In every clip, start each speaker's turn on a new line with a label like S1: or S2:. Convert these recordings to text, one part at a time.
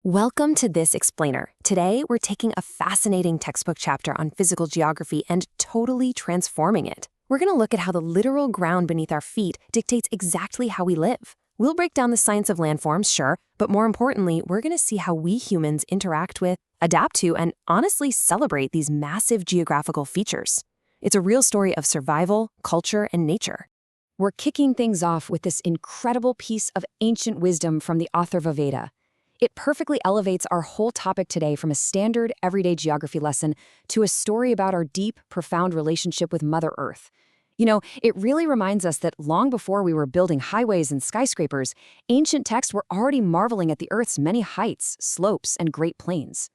S1: Welcome to This Explainer. Today, we're taking a fascinating textbook chapter on physical geography and totally transforming it. We're going to look at how the literal ground beneath our feet dictates exactly how we live. We'll break down the science of landforms, sure, but more importantly, we're going to see how we humans interact with, adapt to, and honestly celebrate these massive geographical features. It's a real story of survival, culture, and nature. We're kicking things off with this incredible piece of ancient wisdom from the author of Veda. It perfectly elevates our whole topic today from a standard, everyday geography lesson to a story about our deep, profound relationship with Mother Earth. It really reminds us that long before we were building highways and skyscrapers, ancient texts were already marveling at the Earth's many heights, slopes, and great plains.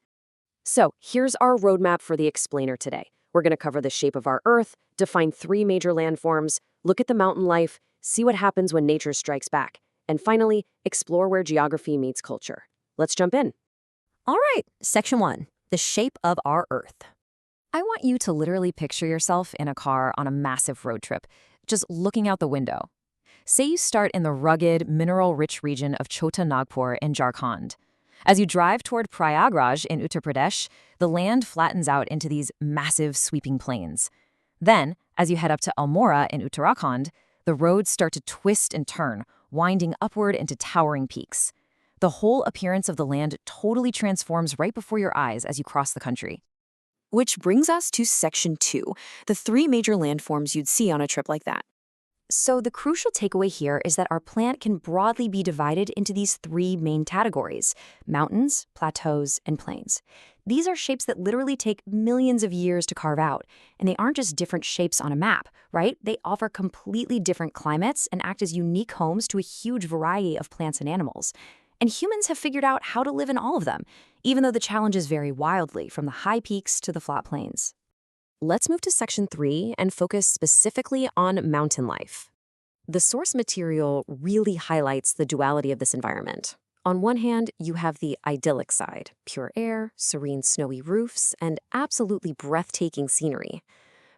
S1: So, here's our roadmap for the explainer today. We're going to cover the shape of our Earth, define 3 major landforms, look at the mountain life, see what happens when nature strikes back, and finally, explore where geography meets culture. Let's jump in.
S2: All right, Section 1, the shape of our Earth. I want you to literally picture yourself in a car on a massive road trip, just looking out the window. Say you start in the rugged, mineral-rich region of Chota Nagpur in Jharkhand. As you drive toward Prayagraj in Uttar Pradesh, the land flattens out into these massive, sweeping plains. Then, as you head up to Almora in Uttarakhand, the roads start to twist and turn, winding upward into towering peaks. The whole appearance of the land totally transforms right before your eyes as you cross the country.
S1: Which brings us to Section 2, the 3 major landforms you'd see on a trip like that. So the crucial takeaway here is that our planet can broadly be divided into these 3 main categories: mountains, plateaus, and plains. These are shapes that literally take millions of years to carve out, and they aren't just different shapes on a map, right? They offer completely different climates and act as unique homes to a huge variety of plants and animals. And humans have figured out how to live in all of them, even though the challenges vary wildly from the high peaks to the flat plains. Let's move to Section 3 and focus specifically on mountain life. The source material really highlights the duality of this environment. On one hand, you have the idyllic side: pure air, serene snowy roofs, and absolutely breathtaking scenery.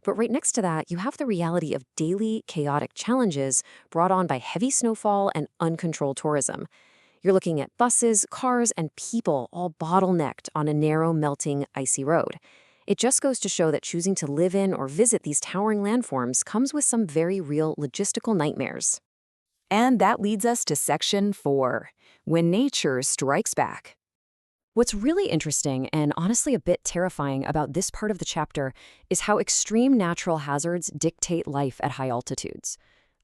S1: But right next to that, you have the reality of daily, chaotic challenges brought on by heavy snowfall and uncontrolled tourism. You're looking at buses, cars, and people all bottlenecked on a narrow, melting, icy road. It just goes to show that choosing to live in or visit these towering landforms comes with some very real logistical nightmares.
S2: And that leads us to Section 4, when nature strikes back.
S1: What's really interesting and honestly a bit terrifying about this part of the chapter is how extreme natural hazards dictate life at high altitudes.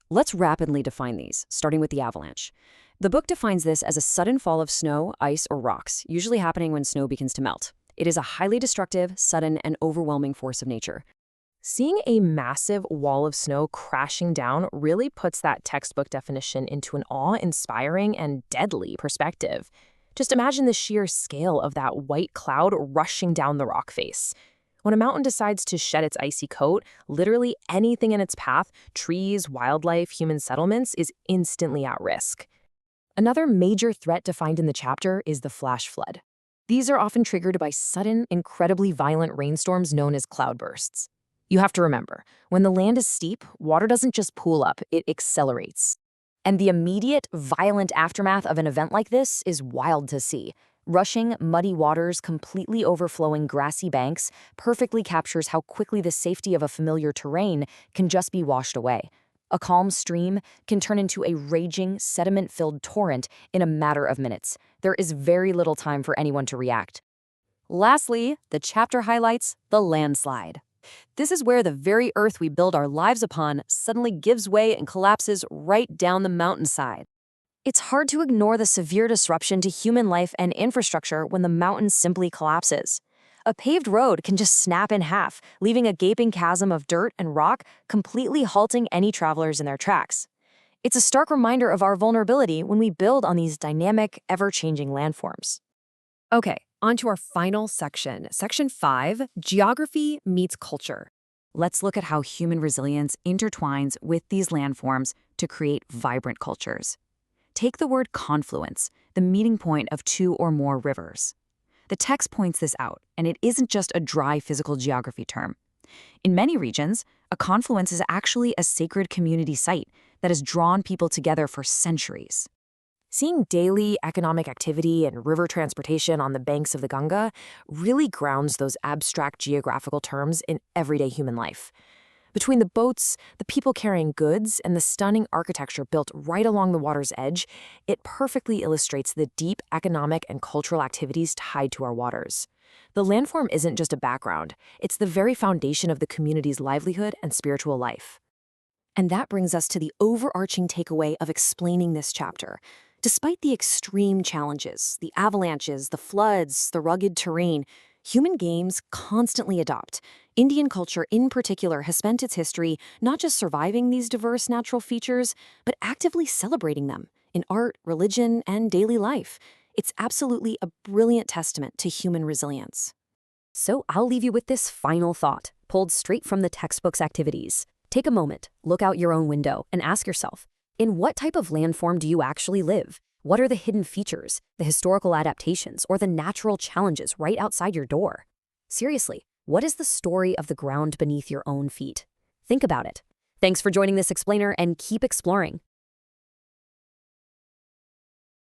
S1: Let's rapidly define these, starting with the avalanche. The book defines this as a sudden fall of snow, ice, or rocks, usually happening when snow begins to melt. It is a highly destructive, sudden, and overwhelming force of nature.
S3: Seeing a massive wall of snow crashing down really puts that textbook definition into an awe-inspiring and deadly perspective. Just imagine the sheer scale of that white cloud rushing down the rock face. When a mountain decides to shed its icy coat, literally anything in its path, trees, wildlife, human settlements, is instantly at risk. Another major threat defined in the chapter is the flash flood. These are often triggered by sudden, incredibly violent rainstorms known as cloudbursts. You have to remember, when the land is steep, water doesn't just pool up, it accelerates. And the immediate, violent aftermath of an event like this is wild to see. Rushing, muddy waters completely overflowing grassy banks perfectly captures how quickly the safety of a familiar terrain can just be washed away. A calm stream can turn into a raging, sediment-filled torrent in a matter of minutes. There is very little time for anyone to react. Lastly, the chapter highlights the landslide. This is where the very earth we build our lives upon suddenly gives way and collapses right down the mountainside. It's hard to ignore the severe disruption to human life and infrastructure when the mountain simply collapses. A paved road can just snap in half, leaving a gaping chasm of dirt and rock, completely halting any travelers in their tracks. It's a stark reminder of our vulnerability when we build on these dynamic, ever-changing landforms. Okay, on to our final section, Section 5, Geography Meets Culture. Let's look at how human resilience intertwines with these landforms to create vibrant cultures. Take the word confluence, the meeting point of 2 or more rivers. The text points this out, and it isn't just a dry physical geography term. In many regions, a confluence is actually a sacred community site that has drawn people together for centuries. Seeing daily economic activity and river transportation on the banks of the Ganga really grounds those abstract geographical terms in everyday human life. Between the boats, the people carrying goods, and the stunning architecture built right along the water's edge, it perfectly illustrates the deep economic and cultural activities tied to our waters. The landform isn't just a background, it's the very foundation of the community's livelihood and spiritual life.
S1: And that brings us to the overarching takeaway of explaining this chapter. Despite the extreme challenges, the avalanches, the floods, the rugged terrain, human games constantly adopt. Indian culture in particular has spent its history not just surviving these diverse natural features, but actively celebrating them in art, religion, and daily life. It's absolutely a brilliant testament to human resilience.
S2: So I'll leave you with this final thought, pulled straight from the textbook's activities. Take a moment, look out your own window, and ask yourself, in what type of landform do you actually live? What are the hidden features, the historical adaptations, or the natural challenges right outside your door? Seriously, what is the story of the ground beneath your own feet? Think about it. Thanks for joining this explainer and keep exploring.